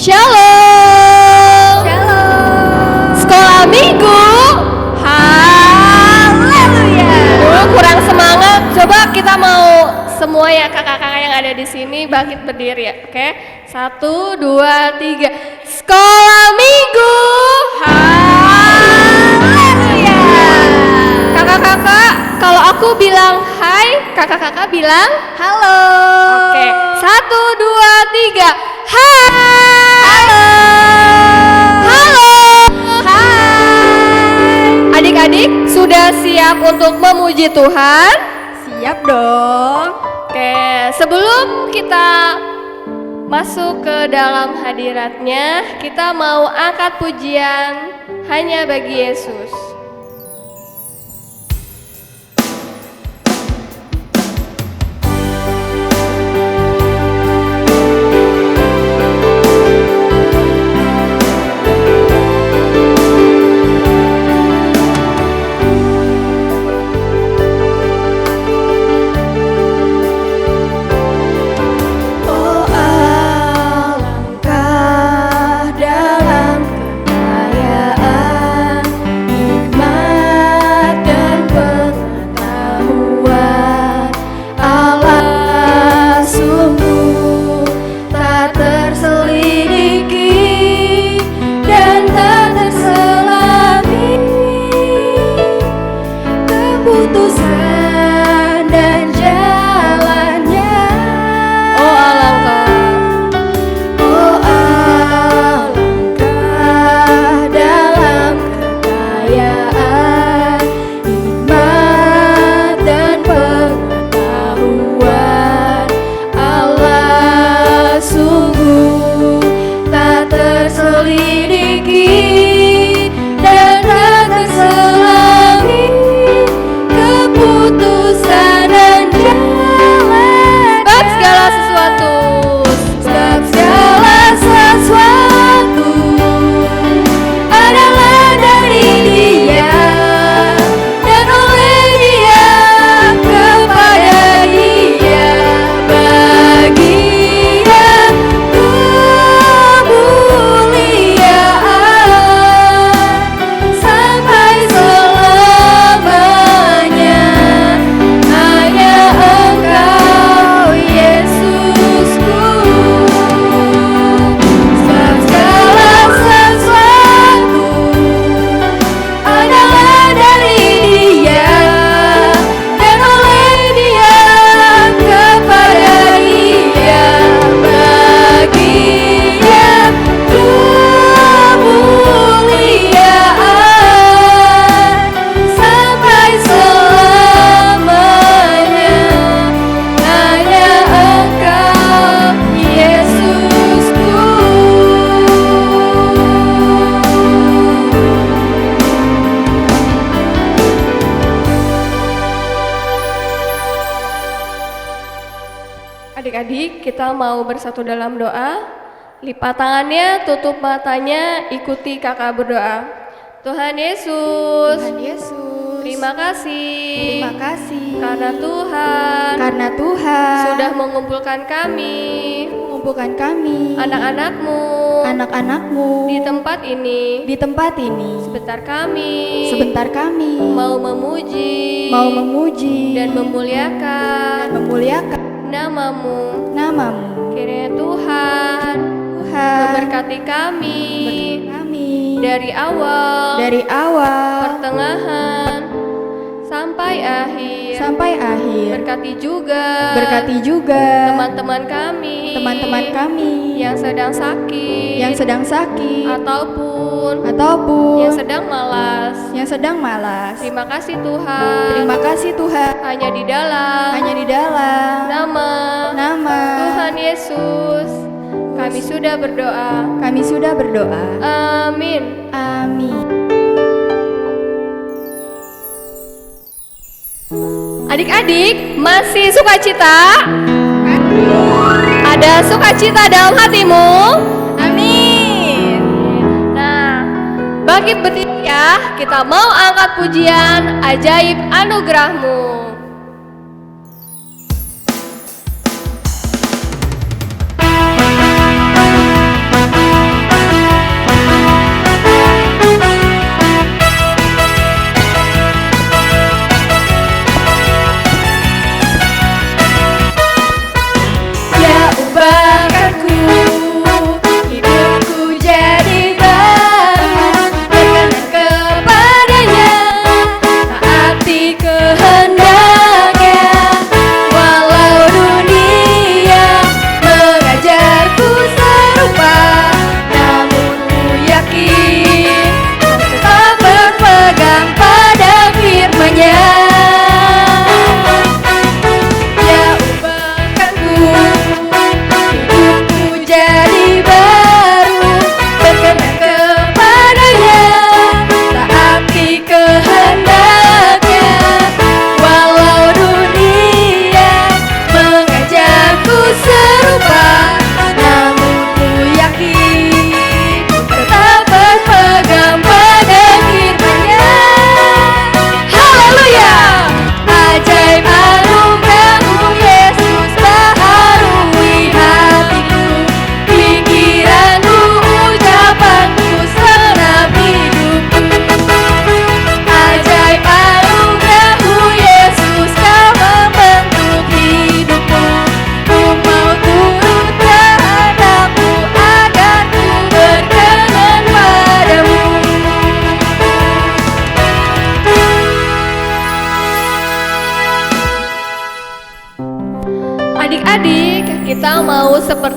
Shalom. Shalom. Sekolah minggu. Haleluya. Kurang semangat. Coba kita mau semua ya kakak-kakak yang ada di sini bangkit berdiri ya. Oke. 1, 2, 3. Sekolah minggu. Haleluya. Kakak-kakak, kalau aku bilang hai, kakak-kakak bilang Halo. oke. 1, 2, 3. Hai. Halo. Halo. Hai. Adik-adik sudah siap untuk memuji Tuhan? Siap dong. Oke, sebelum kita masuk ke dalam hadiratnya, kita mau angkat pujian hanya bagi Yesus. Adik-adik, kita mau bersatu dalam doa. Lipat tangannya, tutup matanya, ikuti kakak berdoa. Tuhan Yesus, Tuhan Yesus, terima kasih. terima kasih Karena Tuhan sudah mengumpulkan kami, anak-anakmu, di tempat ini. Sebentar kami mau memuji dan memuliakan namamu. Kiranya Tuhan memberkati kami dari awal, pertengahan sampai akhir. Berkati juga teman-teman kami yang sedang sakit ataupun yang sedang malas. Terima kasih Tuhan. Hanya di dalam nama Tuhan Yesus kami sudah berdoa. Amin. Adik-adik, masih sukacita? Ada sukacita dalam hatimu? Amin. Nah, bangkit berdiri ya. Kita mau angkat pujian ajaib anugerahmu.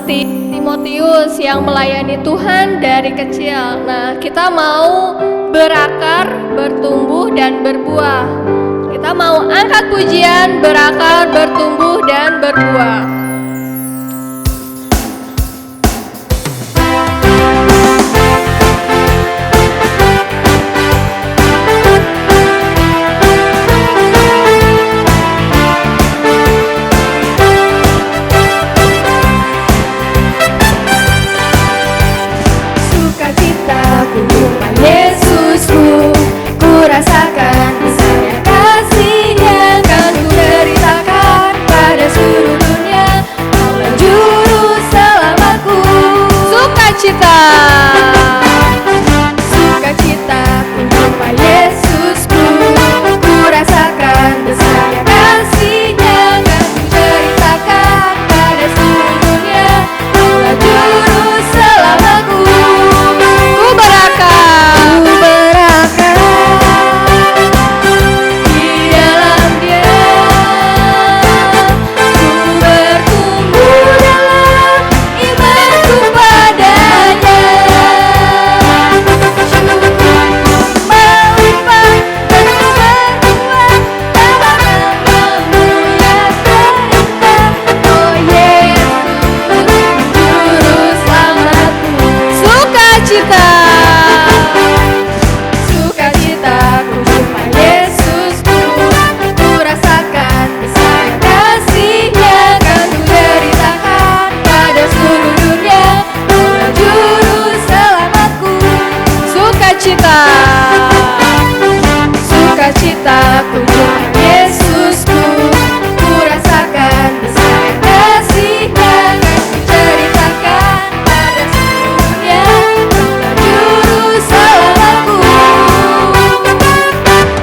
Timotius yang melayani Tuhan dari kecil. Nah, kita mau berakar, bertumbuh, dan berbuah. Kita mau angkat pujian, berakar, bertumbuh, dan berbuah. Yesusku, ku rasakan besarnya kasih-Nya, kan ku deritakan pada seluruh dunia. Allah juru selamatku. Sukacita, sukacita ku jumpa Yesusku, ku rasakan besarnya kasih-Nya, kan ku deritakan pada seluruh dunia. Allah juru selamatku. ku berakar, di dalam Dia, ku bertumbuh dalam imanku padanya. Syukurku melimpah dan ku berbuah dalam nama-Mu yang terindah. Oh Yesus, juru selamatku. sukacita, Sukacita ku jumpa Yesusku, ku rasakan besarnya kasih-Nya, kan ku deritakan pada seluruh dunia. Allah juru selamatku. sukacita, Sukacita ku jumpa Yesusku, ku rasakan besarnya kasih-Nya, kan ku deritakan pada seluruh dunia. Allah juru selamatku.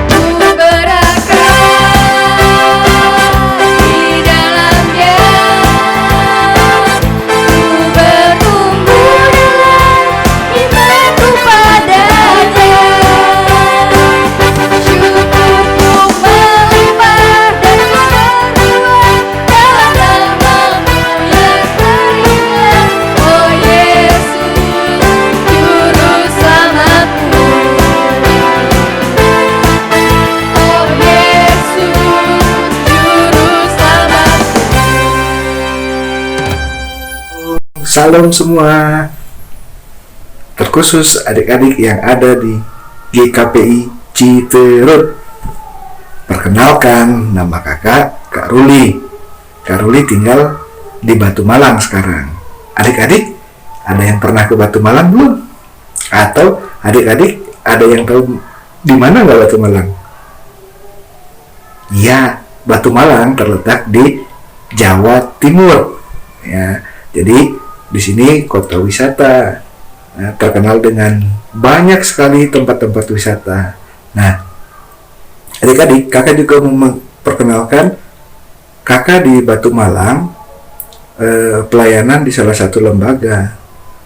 Ku berakar di dalam Dia, ku bertumbuh dalam imanku padanya. Syukurku melimpah dan ku berbuah dalam nama-Mu yang terindah. Oh Yesus, juru selamatku. Oh Yesus, juru selamatku. Salam semua, terkhusus adik-adik yang ada di GKPI Citerut. Perkenalkan, nama kakak Kak Ruli. Kak Ruli tinggal di Batu Malang sekarang. Adik-adik, ada yang pernah ke Batu Malang belum? Atau adik-adik ada yang tahu di mana nggak Batu Malang? Ya, Batu Malang terletak di Jawa Timur. Ya, jadi di sini kota wisata, terkenal dengan banyak sekali tempat-tempat wisata. Nah, adik-adik, kakak juga memperkenalkan kakak di Batu Malang, pelayanan di salah satu lembaga,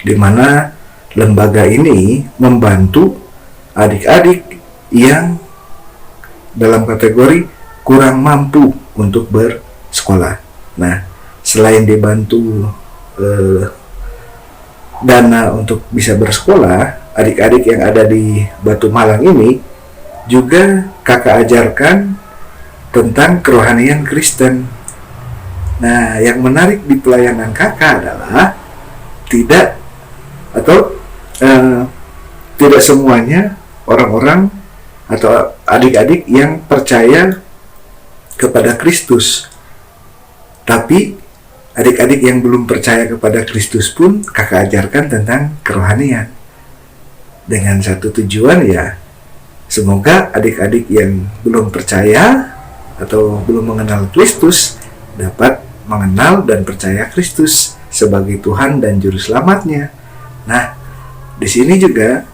di mana lembaga ini membantu adik-adik yang dalam kategori kurang mampu untuk bersekolah. Nah, selain dibantu dana untuk bisa bersekolah, adik-adik yang ada di Batu Malang ini juga kakak ajarkan tentang kerohanian Kristen. Nah, yang menarik di pelayanan kakak adalah tidak semuanya orang-orang atau adik-adik yang percaya kepada Kristus, tapi adik-adik yang belum percaya kepada Kristus pun kakak ajarkan tentang kerohanian. Dengan satu tujuan, ya, semoga adik-adik yang belum percaya atau belum mengenal Kristus dapat mengenal dan percaya Kristus sebagai Tuhan dan Juru Selamatnya. Nah, di sini juga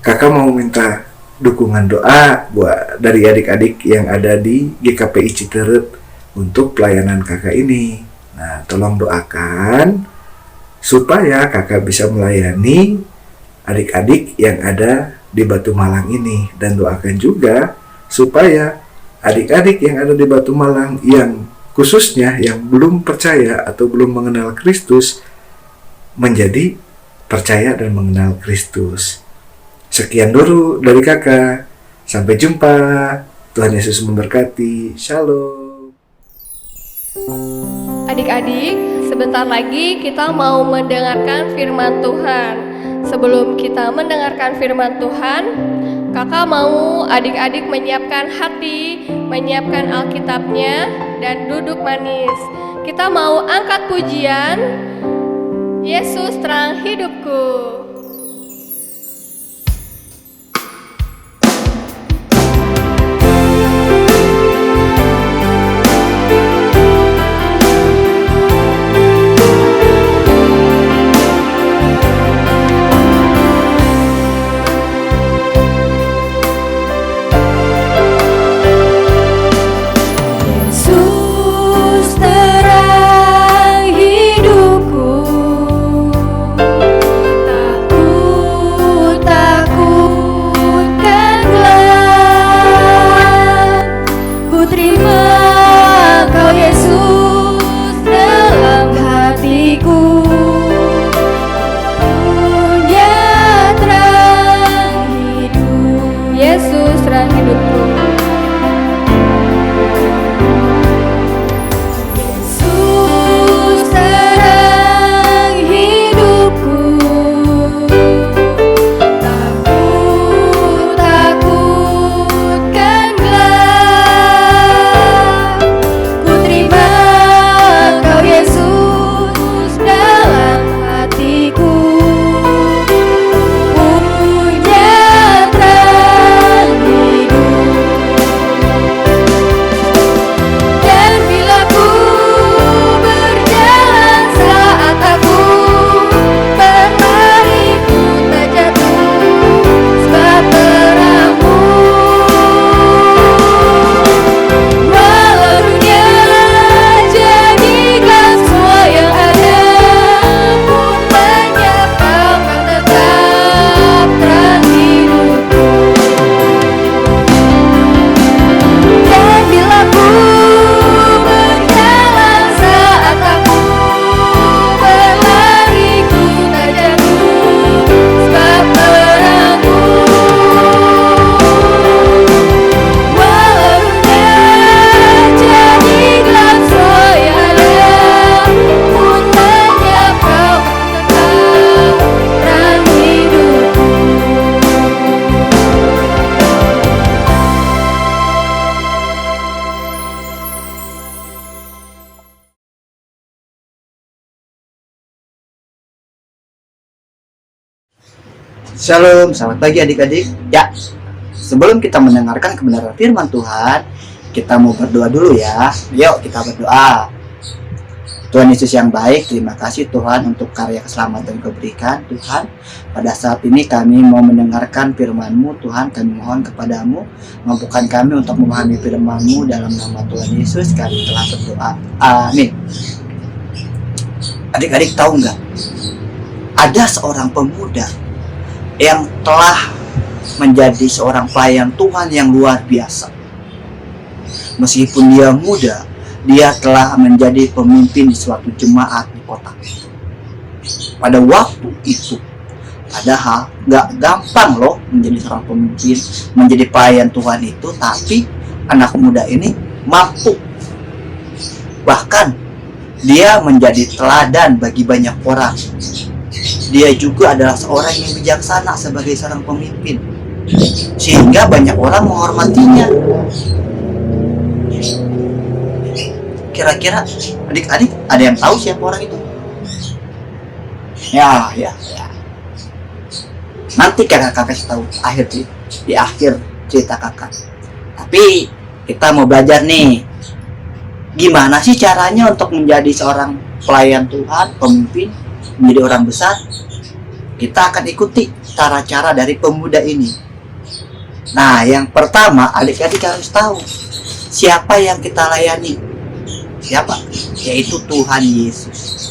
kakak mau minta dukungan doa dari adik-adik yang ada di GKPI Citerut untuk pelayanan kakak ini. Nah, tolong doakan supaya kakak bisa melayani adik-adik yang ada di Batu Malang ini, dan doakan juga supaya adik-adik yang ada di Batu Malang yang khususnya yang belum percaya atau belum mengenal Kristus menjadi percaya dan mengenal Kristus. Sekian dulu dari kakak. Sampai jumpa. Tuhan Yesus memberkati. Shalom. Adik-adik, sebentar lagi kita mau mendengarkan firman Tuhan. Sebelum kita mendengarkan firman Tuhan, kakak mau adik-adik menyiapkan hati, menyiapkan Alkitabnya, dan duduk manis. Kita mau angkat pujian, Yesus terang hidupku. Yesus terang hidupku, takut-takutkan gelap. Ku terima Kau Yesus dalam hatiku, punya terang hidup. Yesus terang hidupku. Yesus terang hidupku, takut-takutkan gelap. Ku terima Kau Yesus dalam hatiku, punya terang hidup. Dan bila ku berjalan saat aku berlari, ku tak jatuh sebab terang-Mu. Walau dunia jadikan semua yang ada, pun banyak Kau kan tetap terang hidupku. Dan bila ku berjalan saat aku berlari, ku tak jatuh sebab terang-Mu. Walau dunia jadi gelap semua yang ada, pun lenyap Kau kan tetap terang hidupku. Shalom, selamat pagi adik-adik. Ya, sebelum kita mendengarkan kebenaran firman Tuhan, kita mau berdoa dulu ya. Yuk kita berdoa. Tuhan Yesus yang baik, terima kasih Tuhan untuk karya keselamatan yang Kau berikan Tuhan. Pada saat ini kami mau mendengarkan firman-Mu Tuhan. Kami mohon kepadamu, mampukan kami untuk memahami firman-Mu. Dalam nama Tuhan Yesus kami telah berdoa. Amin. Adik-adik tahu nggak? Ada seorang pemuda yang telah menjadi seorang pelayan Tuhan yang luar biasa. Meskipun dia muda, dia telah menjadi pemimpin di suatu jemaat di kota itu. Pada waktu itu, padahal gak gampang loh menjadi seorang pemimpin, menjadi pelayan Tuhan itu. Tapi anak muda ini mampu. Bahkan dia menjadi teladan bagi banyak orang. Dia juga adalah seorang yang bijaksana sebagai seorang pemimpin, sehingga banyak orang menghormatinya. Kira-kira adik-adik ada yang tahu siapa orang itu? Ya. Nanti kakak kasih tahu di akhir cerita kakak. Tapi kita mau belajar nih, gimana sih caranya untuk menjadi seorang pelayan Tuhan, pemimpin, menjadi orang besar. Kita akan ikuti cara-cara dari pemuda ini. Nah, yang pertama adik-adik harus tahu siapa yang kita layani. Siapa? Yaitu Tuhan Yesus.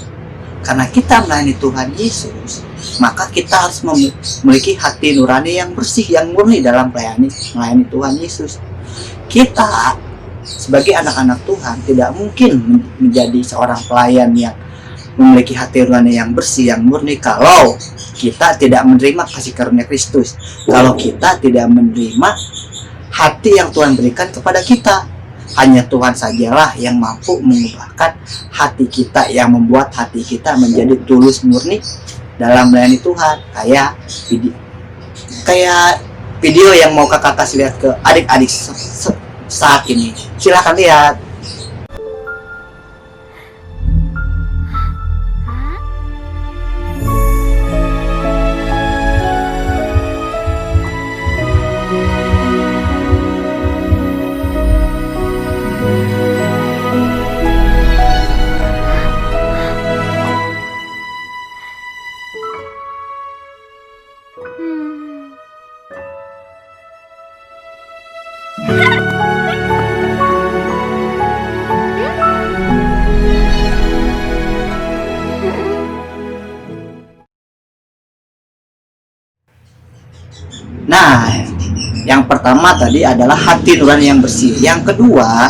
Karena kita melayani Tuhan Yesus, maka kita harus memiliki hati nurani yang bersih, yang murni dalam melayani Tuhan Yesus. Kita sebagai anak-anak Tuhan tidak mungkin menjadi seorang pelayan yang memiliki hati nurani yang bersih, yang murni, kalau kita tidak menerima kasih karunia Kristus, kalau kita tidak menerima hati yang Tuhan berikan kepada kita. Hanya Tuhan sajalah yang mampu mengubahkan hati kita, yang membuat hati kita menjadi tulus murni dalam melayani Tuhan. Kayak video yang mau kakak kasih lihat ke adik-adik saat ini. Silahkan lihat. Nah, yang pertama tadi adalah hati nurani yang bersih. Yang kedua,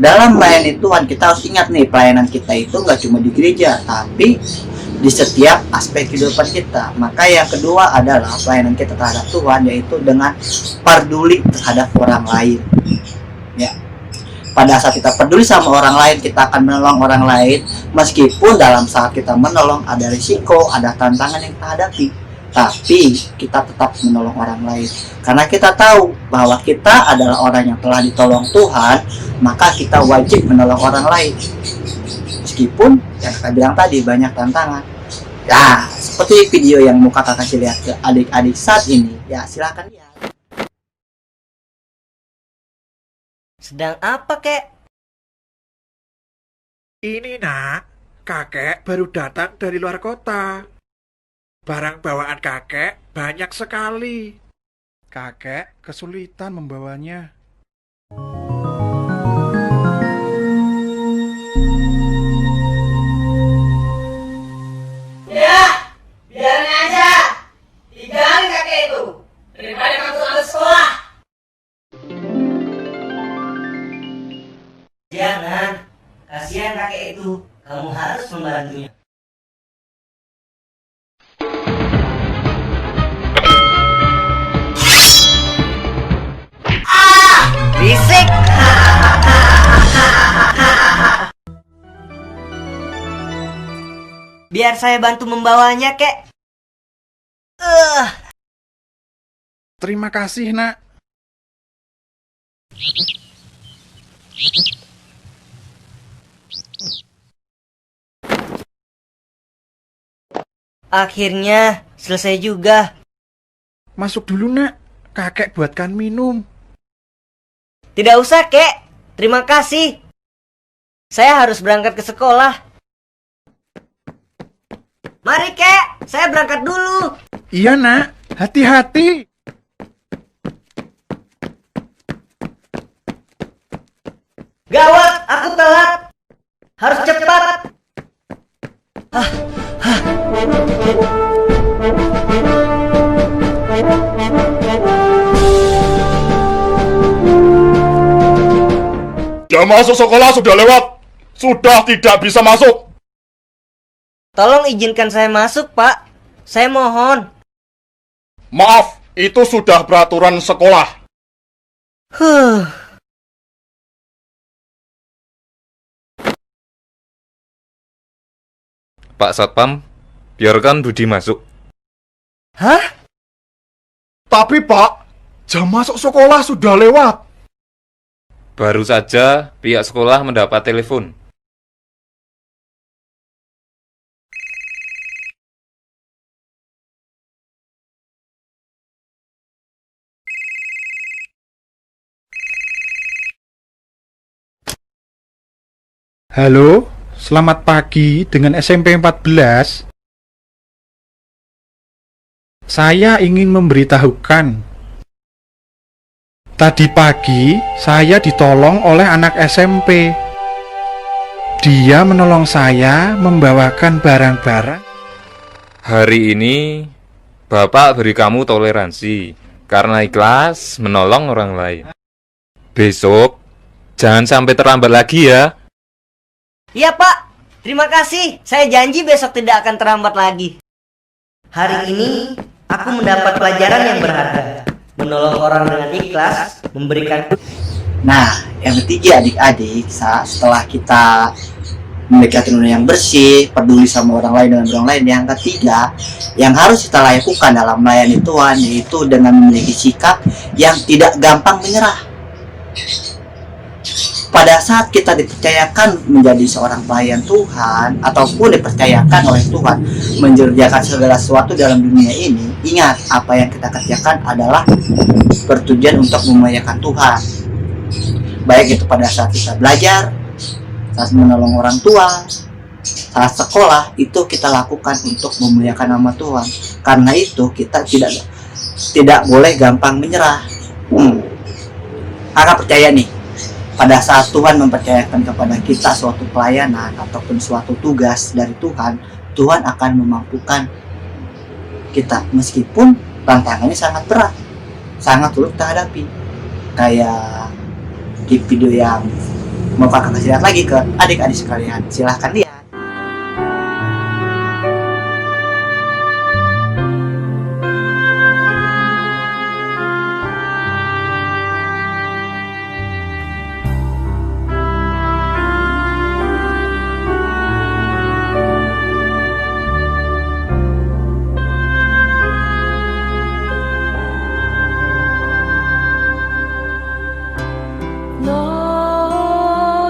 dalam melayani Tuhan kita harus ingat nih, pelayanan kita itu nggak cuma di gereja, tapi di setiap aspek kehidupan kita. Maka yang kedua adalah pelayanan kita terhadap Tuhan, yaitu dengan peduli terhadap orang lain. Ya, pada saat kita peduli sama orang lain, kita akan menolong orang lain, meskipun dalam saat kita menolong ada risiko, ada tantangan yang kita hadapi, tapi kita tetap menolong orang lain karena kita tahu bahwa kita adalah orang yang telah ditolong Tuhan. Maka kita wajib menolong orang lain meskipun yang kakak bilang tadi banyak tantangan. Ya, seperti video yang mau kakak kasih lihat ke adik-adik saat ini. Ya, silakan lihat. Sedang apa, kek? Ini nak, kakek baru datang dari luar kota. Barang bawaan kakek banyak sekali. Kakek kesulitan membawanya. Ya, biarin aja. Tinggalin kakek itu daripada kamu harus sekolah. Jangan, kasihan kakek itu. Kamu harus membantunya. Fisik. Biar saya bantu membawanya, kek. Terima kasih, nak. Akhirnya selesai juga. Masuk dulu, nak. Kakek buatkan minum. Tidak usah, kek. Terima kasih. Saya harus berangkat ke sekolah. Mari, kek. Saya berangkat dulu. Iya, nak. Hati-hati. Gawat, aku telat. Harus cepat. Jam masuk sekolah sudah lewat. Sudah tidak bisa masuk. Tolong izinkan saya masuk, Pak. Saya mohon. Maaf, itu sudah peraturan sekolah. Pak Satpam, biarkan Budi masuk. Hah? Tapi Pak, jam masuk sekolah sudah lewat. Baru saja pihak sekolah mendapat telepon. Halo, selamat pagi dengan SMP 14. Saya ingin memberitahukan. Tadi pagi saya ditolong oleh anak SMP. Dia menolong saya membawakan barang-barang. Hari ini, Bapak beri kamu toleransi karena ikhlas menolong orang lain. Besok, Jangan sampai terlambat lagi ya. Iya Pak, terima kasih. Saya janji besok tidak akan terlambat lagi. Hari ini aku mendapat pelajaran yang berharga. Menolong orang dengan ikhlas, memberikan. Nah, yang ketiga adik-adik, setelah kita mendekati dunia yang bersih, peduli sama orang lain dengan orang lain, yang ketiga yang harus kita lakukan dalam melayani Tuhan yaitu dengan memiliki sikap yang tidak gampang menyerah. Pada saat kita dipercayakan menjadi seorang pelayan Tuhan ataupun dipercayakan oleh Tuhan mengerjakan segala sesuatu dalam dunia ini, ingat apa yang kita kerjakan adalah bertujuan untuk memuliakan Tuhan. Baik itu pada saat kita belajar, saat menolong orang tua, saat sekolah, itu kita lakukan untuk memuliakan nama Tuhan. Karena itu kita tidak boleh gampang menyerah. Kakak percaya nih, pada saat Tuhan mempercayakan kepada kita suatu pelayanan ataupun suatu tugas dari Tuhan, Tuhan akan memampukan kita meskipun tantangannya sangat berat, sangat sulit kita hadapi. Kayak di video yang mau kakak kasih lihat lagi ke adik-adik sekalian, silahkan lihat.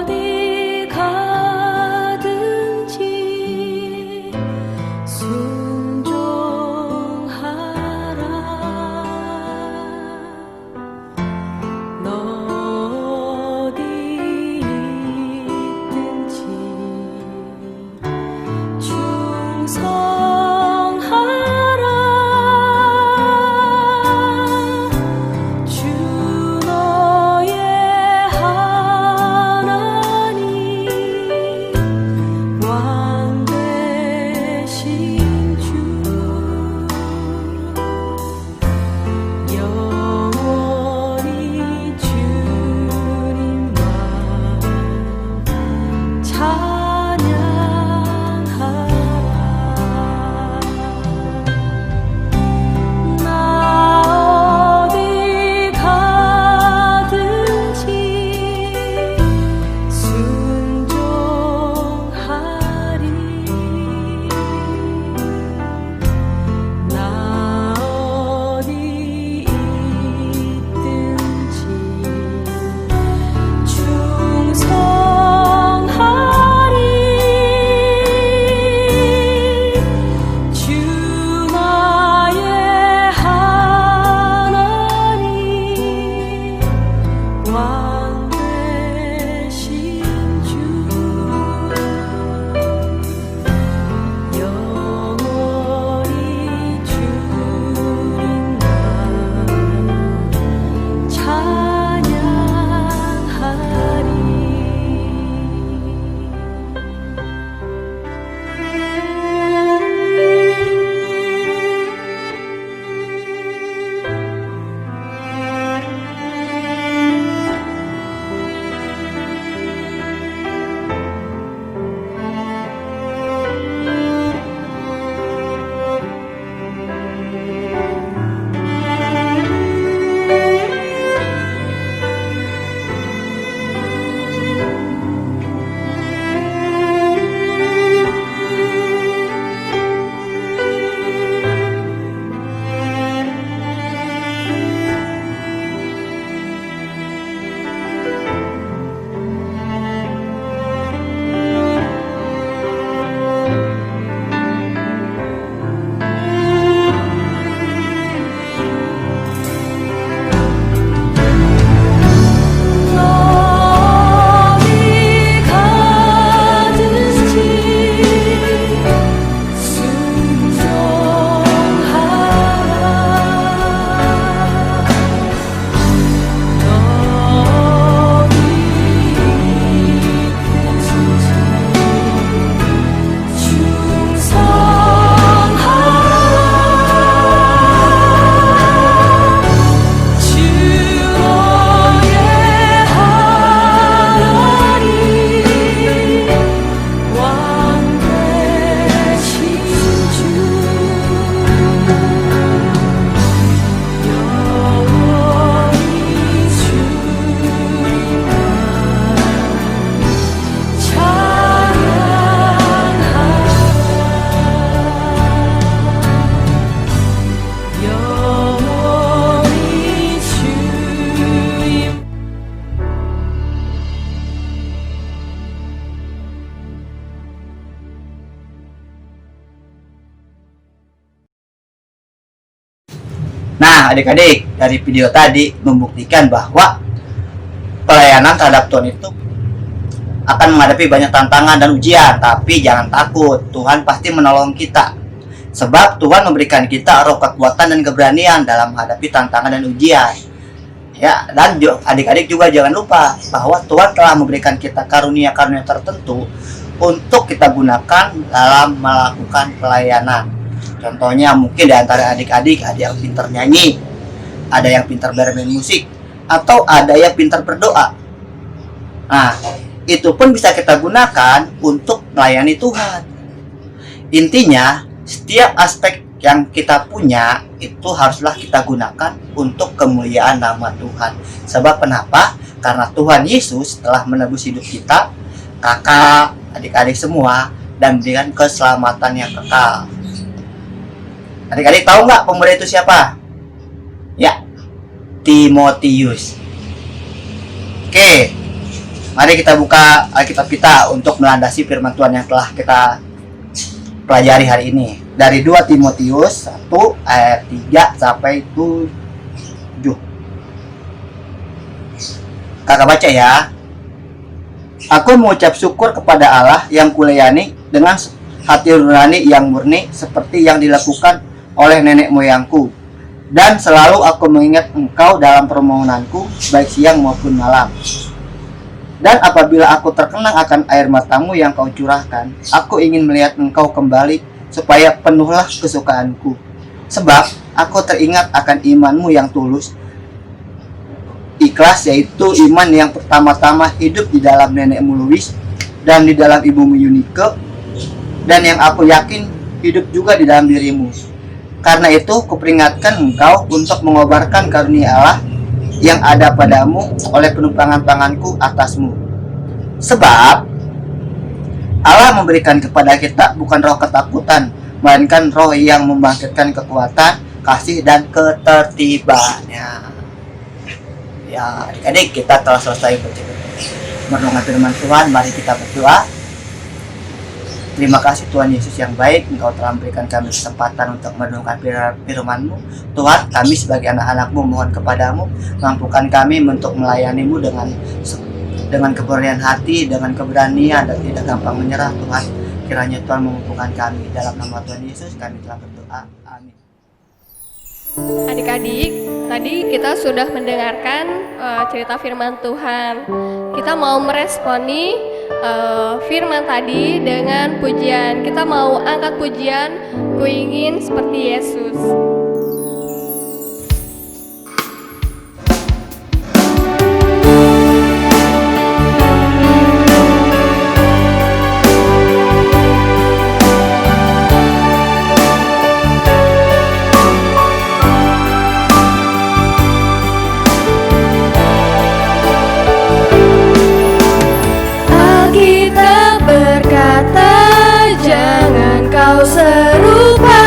어디 가든지 순종하라. 너 어디 있든지 충성하라. 주 너의 하나님 왕 되신 주 영원히 주님만 찬양하라. 나 어디 가든지 순종하리. Nah, adik-adik, dari video tadi membuktikan bahwa pelayanan terhadap Tuhan itu akan menghadapi banyak tantangan dan ujian, tapi jangan takut, Tuhan pasti menolong kita. Sebab Tuhan memberikan kita roh kekuatan dan keberanian dalam menghadapi tantangan dan ujian. Ya, dan adik-adik juga jangan lupa bahwa Tuhan telah memberikan kita karunia-karunia tertentu untuk kita gunakan dalam melakukan pelayanan. Contohnya mungkin di antara adik-adik ada yang pintar nyanyi, ada yang pintar bermain musik, atau ada yang pintar berdoa. Nah, itu pun bisa kita gunakan untuk melayani Tuhan. Intinya, setiap aspek yang kita punya itu haruslah kita gunakan untuk kemuliaan nama Tuhan. Sebab kenapa? Karena Tuhan Yesus telah menebus hidup kita, kakak, adik-adik semua, dan memberikan keselamatan yang kekal. Adik-adik tahu nggak pemuda itu siapa? Ya, Timotius. Oke, mari kita buka Alkitab kita untuk melandasi firman Tuhan yang telah kita pelajari hari ini. Dari 2 Timotius 1 ayat 3 sampai 7. Kakak baca ya. Aku mengucap syukur kepada Allah yang kulayani dengan hati nurani yang murni seperti yang dilakukan oleh nenek moyangku. Dan selalu aku mengingat engkau dalam permohonanku baik siang maupun malam. Dan apabila aku terkenang akan air matamu yang kau curahkan, aku ingin melihat engkau kembali supaya penuhlah kesukaanku. Sebab aku teringat akan imanmu yang tulus, ikhlas, yaitu iman yang pertama-tama hidup di dalam nenekmu Louis dan di dalam ibumu Yunike, dan yang aku yakin hidup juga di dalam dirimu. Karena itu kuperingatkan engkau untuk mengobarkan karunia Allah yang ada padamu oleh penumpangan tanganku atasmu. Sebab Allah memberikan kepada kita bukan roh ketakutan, melainkan roh yang membangkitkan kekuatan, kasih, dan ketertibannya. Ya, adik-adik, kita telah selesai merenungkan firman Tuhan. Mari kita berdoa. Terima kasih Tuhan Yesus yang baik, Engkau telah memberikan kami kesempatan untuk merenungkan firman-Mu. Tuhan, kami sebagai anak-anak-Mu mohon kepadamu, mampukan kami untuk melayani-Mu dengan keberanian hati, dengan keberanian, dan tidak gampang menyerah. Tuhan, kiranya Tuhan memampukan kami. Dalam nama Tuhan Yesus kami telah berdoa. Amin. Adik-adik, tadi kita sudah mendengarkan cerita firman Tuhan. Kita mau meresponi firman tadi dengan pujian. Kita mau angkat pujian, ku ingin seperti Yesus. Alkitab berkata, jangan kau serupa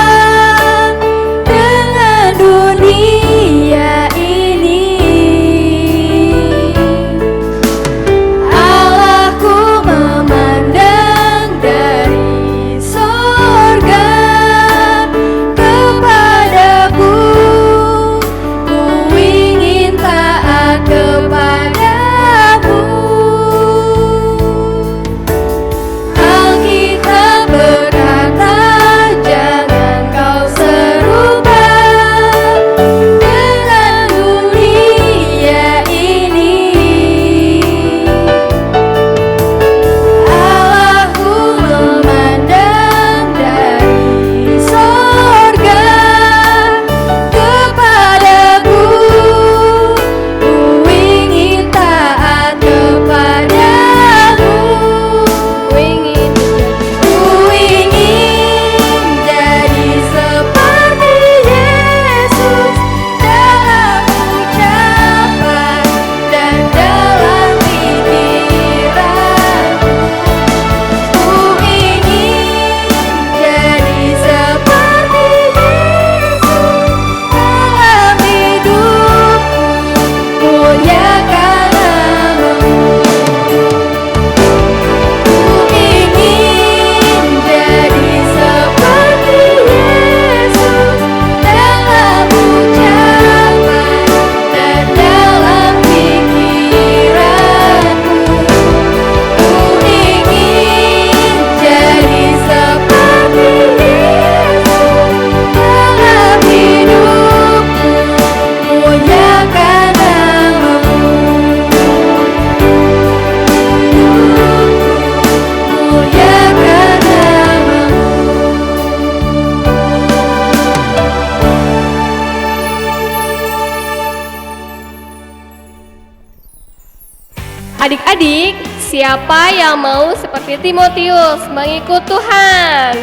Adik-adik, siapa yang mau seperti Timotius mengikut Tuhan?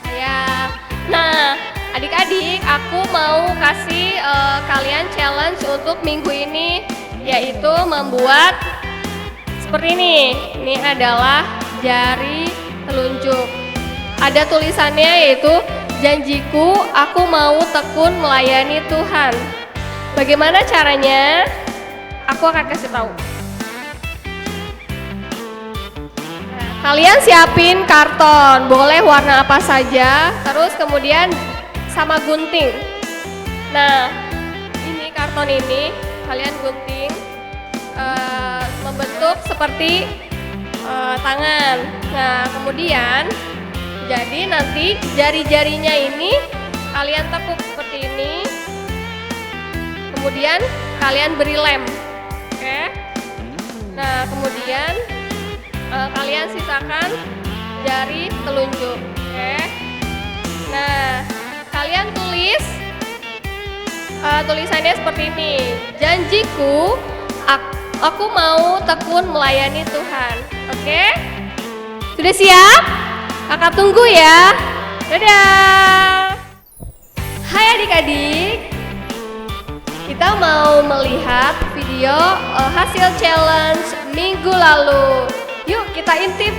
Saya. Nah, adik-adik, aku mau kasih kalian challenge untuk minggu ini, yaitu membuat seperti ini. Ini adalah jari telunjuk. Ada tulisannya yaitu, janjiku aku mau tekun melayani Tuhan. Bagaimana caranya? Aku akan kasih tahu. Nah, kalian siapin karton, boleh warna apa saja, terus kemudian sama gunting. Nah, ini karton ini kalian gunting membentuk seperti tangan. Nah, kemudian jadi nanti jari-jarinya ini kalian tekuk seperti ini. Kemudian kalian beri lem. Oke. Nah, kemudian kalian sisakan jari telunjuk. Oke. Nah, kalian tulis tulisannya seperti ini. Janjiku, aku mau tekun melayani Tuhan. Oke? Sudah siap? Kakak tunggu ya. Dadah. Hai adik-adik. Kita mau melihat video hasil challenge minggu lalu. Yuk kita intip.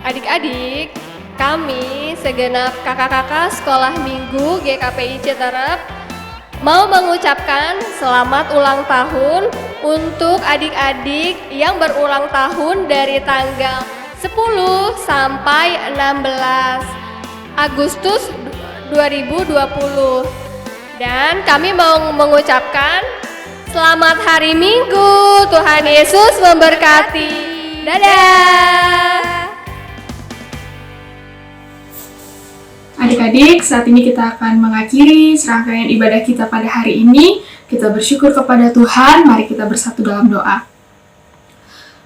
Adik-adik, kami segenap kakak-kakak sekolah minggu GKPI Citerep mau mengucapkan selamat ulang tahun untuk adik-adik yang berulang tahun dari tanggal 10 sampai 16 Agustus 2020. Dan kami mau mengucapkan selamat hari Minggu. Tuhan Yesus memberkati. Dadah. Adik-adik, saat ini kita akan mengakhiri serangkaian ibadah kita pada hari ini. Kita bersyukur kepada Tuhan, mari kita bersatu dalam doa.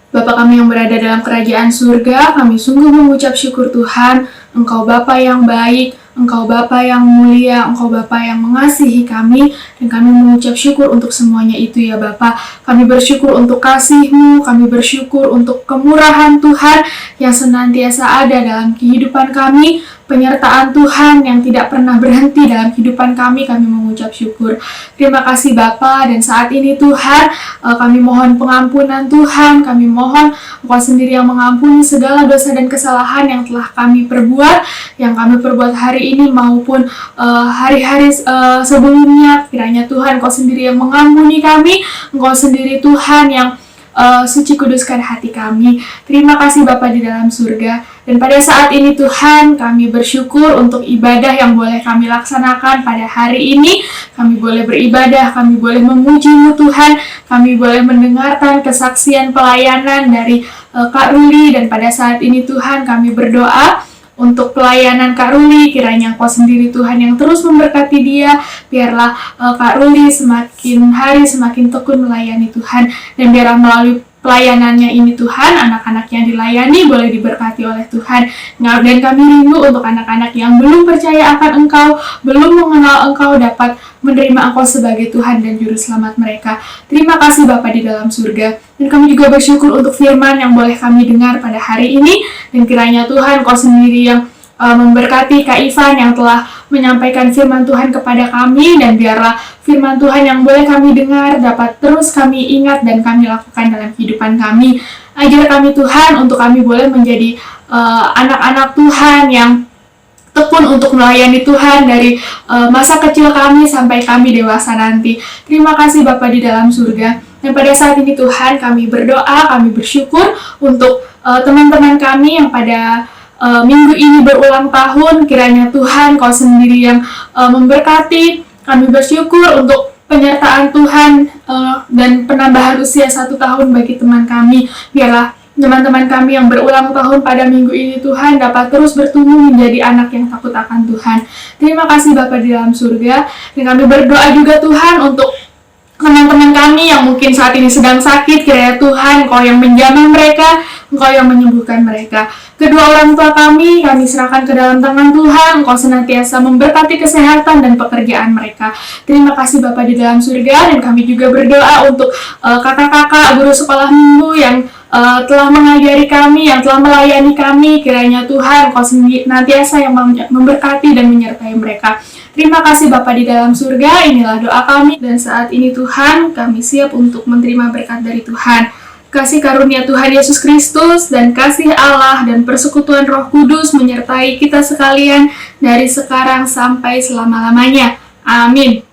Bapa kami yang berada dalam kerajaan surga, kami sungguh mengucap syukur Tuhan, Engkau Bapa yang baik, Engkau Bapa yang mulia, Engkau Bapa yang mengasihi kami, dan kami mengucap syukur untuk semuanya itu ya Bapa. Kami bersyukur untuk kasih-Mu, kami bersyukur untuk kemurahan Tuhan yang senantiasa ada dalam kehidupan kami, penyertaan Tuhan yang tidak pernah berhenti dalam kehidupan kami mengucap syukur. Terima kasih Bapa, dan saat ini Tuhan, kami mohon pengampunan Tuhan, kami mohon Engkau sendiri yang mengampuni segala dosa dan kesalahan yang telah kami perbuat, yang kami perbuat hari ini maupun hari-hari sebelumnya. Kiranya Tuhan Engkau sendiri yang mengampuni kami, Engkau sendiri Tuhan yang suci kuduskan hati kami. Terima kasih Bapa di dalam surga. Dan pada saat ini Tuhan, kami bersyukur untuk ibadah yang boleh kami laksanakan pada hari ini. Kami boleh beribadah, kami boleh memuji-Mu Tuhan, kami boleh mendengarkan kesaksian pelayanan dari Kak Ruli. Dan pada saat ini Tuhan, kami berdoa untuk pelayanan Kak Ruli, kiranya Engkau sendiri Tuhan yang terus memberkati dia. Biarlah Kak Ruli semakin hari semakin tekun melayani Tuhan, dan biarlah melalui pelayanannya ini Tuhan, anak-anak yang dilayani boleh diberkati oleh Tuhan. Dan kami rindu untuk anak-anak yang belum percaya akan Engkau, belum mengenal Engkau, dapat menerima Engkau sebagai Tuhan dan Juru Selamat mereka. Terima kasih Bapa di dalam surga. Dan kami juga bersyukur untuk firman yang boleh kami dengar pada hari ini. Dan kiranya Tuhan, Engkau sendiri yang memberkati Kak Ivan yang telah menyampaikan firman Tuhan kepada kami, dan biarlah firman Tuhan yang boleh kami dengar dapat terus kami ingat dan kami lakukan dalam kehidupan kami. Ajar kami Tuhan untuk kami boleh menjadi anak-anak Tuhan yang tekun untuk melayani Tuhan dari masa kecil kami sampai kami dewasa nanti. Terima kasih Bapa di dalam surga. Dan pada saat ini Tuhan, kami berdoa, kami bersyukur untuk teman-teman kami yang pada minggu ini berulang tahun. Kiranya Tuhan, Kau sendiri yang memberkati. Kami bersyukur untuk penyertaan Tuhan dan penambahan usia 1 tahun bagi teman kami. Biarlah teman-teman kami yang berulang tahun pada minggu ini Tuhan dapat terus bertumbuh menjadi anak yang takut akan Tuhan. Terima kasih Bapa di dalam surga. Dan kami berdoa juga Tuhan untuk teman-teman kami yang mungkin saat ini sedang sakit. Kiranya Tuhan, Engkau yang menjamah mereka, Engkau yang menyembuhkan mereka. Kedua orang tua kami serahkan ke dalam tangan Tuhan. Engkau senantiasa memberkati kesehatan dan pekerjaan mereka. Terima kasih Bapa di dalam surga. Dan kami juga berdoa untuk kakak-kakak guru sekolah minggu yang telah mengajari kami, yang telah melayani kami. Kiranya Tuhan, Engkau senantiasa yang memberkati dan menyertai mereka. Terima kasih Bapa di dalam surga. Inilah doa kami, dan saat ini Tuhan, kami siap untuk menerima berkat dari Tuhan. Kasih karunia Tuhan Yesus Kristus dan kasih Allah dan persekutuan Roh Kudus menyertai kita sekalian dari sekarang sampai selama-lamanya. Amin.